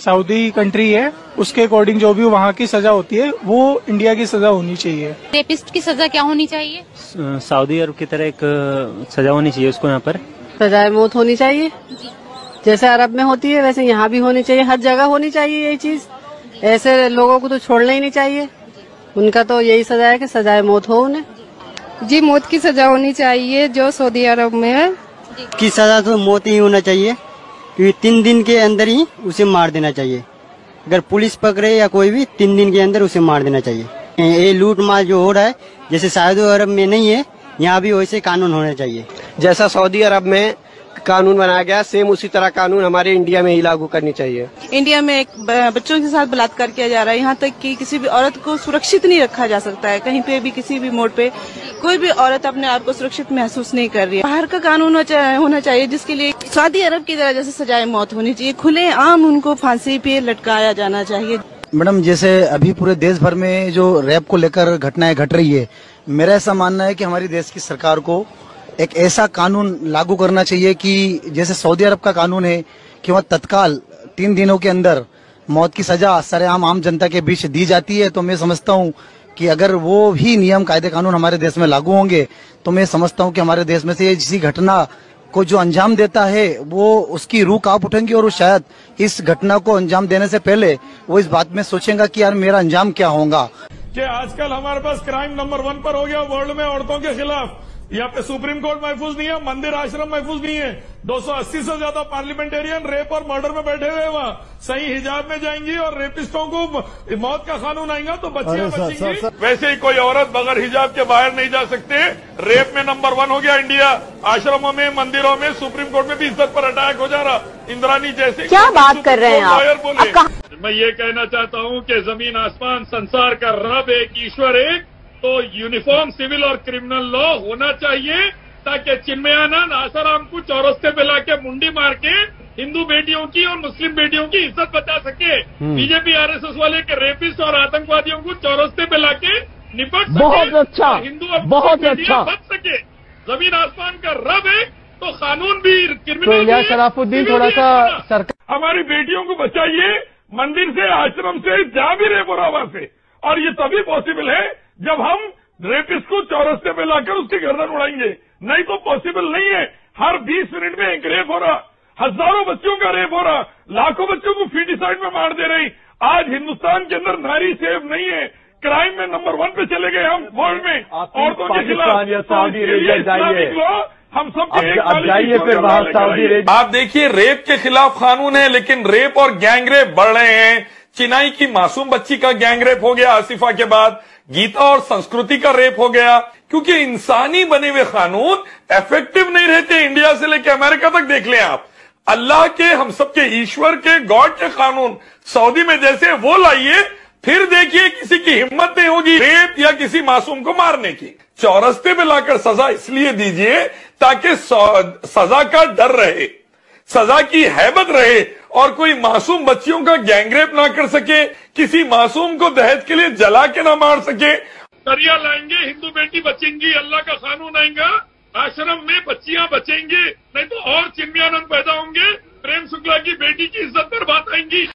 Saudi country है, उसके according जो भी वहाँ की सजा होती है वो इंडिया की सजा होनी चाहिए। रेपिस्ट की सजा क्या होनी चाहिए? सऊदी अरब की तरह एक सजा होनी चाहिए उसको। यहाँ पर सजाए मौत होनी चाहिए, जैसे अरब में होती है वैसे यहाँ भी होनी चाहिए। हर जगह होनी चाहिए ये चीज। ऐसे लोगों को तो छोड़ना ही नहीं चाहिए। उनका तो यही सजा है कि सजाए मौत हो उन्हें। जी, मौत की सजा होनी चाहिए जो सऊदी अरब में है। की सजा तो मौत ही होना चाहिए, क्योंकि 3 दिन के अंदर ही उसे मार देना चाहिए। अगर पुलिस पकड़े या कोई भी 3 दिन के अंदर उसे मार देना चाहिए। ये लूट मार जो हो रहा है, जैसे सऊदी अरब में नहीं है, यहाँ भी वैसे कानून होना चाहिए। जैसा सऊदी अरब में कानून बनाया गया, सेम उसी तरह कानून हमारे इंडिया में ही लागू करनी चाहिए। इंडिया में एक बच्चों के साथ बलात्कार किया जा रहा है, यहाँ तक कि किसी भी औरत को सुरक्षित नहीं रखा जा सकता है। कहीं पे भी किसी भी मोड़ पे कोई भी औरत अपने आप को सुरक्षित महसूस नहीं कर रही है। बाहर का कानून होना चाहिए जिसके लिए सऊदी अरब की तरह जैसे सजाए मौत होनी चाहिए। खुले आम उनको फांसी पे लटकाया जाना चाहिए। मैडम, जैसे अभी पूरे देश भर में जो रैप को लेकर घटनाएं घट रही है, मेरा ऐसा मानना है कि हमारी देश की सरकार को एक ऐसा कानून लागू करना चाहिए कि जैसे सऊदी अरब का कानून है कि वहाँ तत्काल 3 दिनों के अंदर मौत की सजा सरेआम आम जनता के बीच दी जाती है। तो मैं समझता हूँ कि अगर वो भी नियम कायदे कानून हमारे देश में लागू होंगे तो मैं समझता हूँ कि हमारे देश में से ये किसी घटना को जो अंजाम देता है वो उसकी रूह कांप उठेंगी और वो शायद इस घटना को अंजाम देने से पहले वो इस बात में सोचेगा कि यार मेरा अंजाम क्या होगा। कि आजकल हमारे पास क्राइम नंबर 1 पर हो गया वर्ल्ड में औरतों के खिलाफ। यहाँ पे सुप्रीम कोर्ट महफूज नहीं है, मंदिर आश्रम महफूज नहीं है। 280 से ज्यादा पार्लियामेंटेरियन रेप और मर्डर में बैठे हुए वहाँ सही हिजाब में जाएंगी और रेपिस्टों को मौत का कानून आएगा तो बच्चियां बचेंगी। वैसे ही कोई औरत बगैर हिजाब के बाहर नहीं जा सकते। रेप में नंबर 1 हो गया इंडिया। आश्रमों में, मंदिरों में, सुप्रीम कोर्ट में भी इज्जत पर अटैक हो जा रहा। इंद्रानी जैसे क्या बात कर रहे हैं आप? बोले मैं ये कहना चाहता हूँ कि जमीन आसमान संसार का रब एक, ईश्वर एक, तो यूनिफॉर्म सिविल और क्रिमिनल लॉ होना चाहिए ताकि चिन्मयानंद आसाराम को चौरस्ते पे लाके मुंडी मार के हिंदू बेटियों की और मुस्लिम बेटियों की इज्जत बचा सके। बीजेपी आरएसएस वाले के रेपिस्ट और आतंकवादियों को चौरस्ते पे लाके निपट सके। बहुत अच्छा, हिंदू और बहुत अच्छा बच सके। जमीन आसमान का रब है तो कानून भी, क्रिमिनल तो इलियास शराफुद्दीन थोड़ा सा सरकार हमारी बेटियों को बचाइए मंदिर से, आश्रम से, जहाँ भी रेप हो रहा वहां से। और ये तभी पॉसिबल है जब हम रेपिस्ट को चौरस्ते पे लाकर उसकी गर्दन उड़ाएंगे, नहीं तो पॉसिबल नहीं है। हर 20 मिनट में एक रेप हो रहा, हजारों बच्चों का रेप हो रहा, लाखों बच्चों को फीटिसाइड में मार दे रही। आज हिंदुस्तान के अंदर नारी सेफ नहीं है। क्राइम में नंबर 1 पे चले गए हम वर्ल्ड में औरतों के खिलाफ। सऊदी अरेबिया जाइए, हम सब जाइए फिर वहाँ सऊदी अरेबिया। आप देखिए, रेप के खिलाफ कानून है लेकिन रेप और गैंग रेप बढ़ रहे हैं। चिनाई की मासूम बच्ची का गैंग रेप हो गया आसिफा के बाद, गीता और संस्कृति का रेप हो गया, क्योंकि इंसानी बने हुए कानून इफेक्टिव नहीं रहते। इंडिया से लेकर अमेरिका तक देख लें आप, अल्लाह के, हम सबके ईश्वर के, गॉड के कानून सऊदी में जैसे वो लाइए, फिर देखिए किसी की हिम्मत नहीं होगी रेप या किसी मासूम को मारने की। चौरस्ते पे लाकर सजा इसलिए दीजिए ताकि सजा का डर रहे, सजा की हैबत रहे और कोई मासूम बच्चियों का गैंगरेप ना कर सके, किसी मासूम को दहेज के लिए जला के ना मार सके। शरिया लाएंगे, हिंदू बेटी बचेंगी, अल्लाह का कानून आएगा, आश्रम में बच्चियां बचेंगी, नहीं तो और चिन्मयानंद पैदा होंगे, प्रेम शुक्ला की बेटी की इज्जत पर बात आएंगी।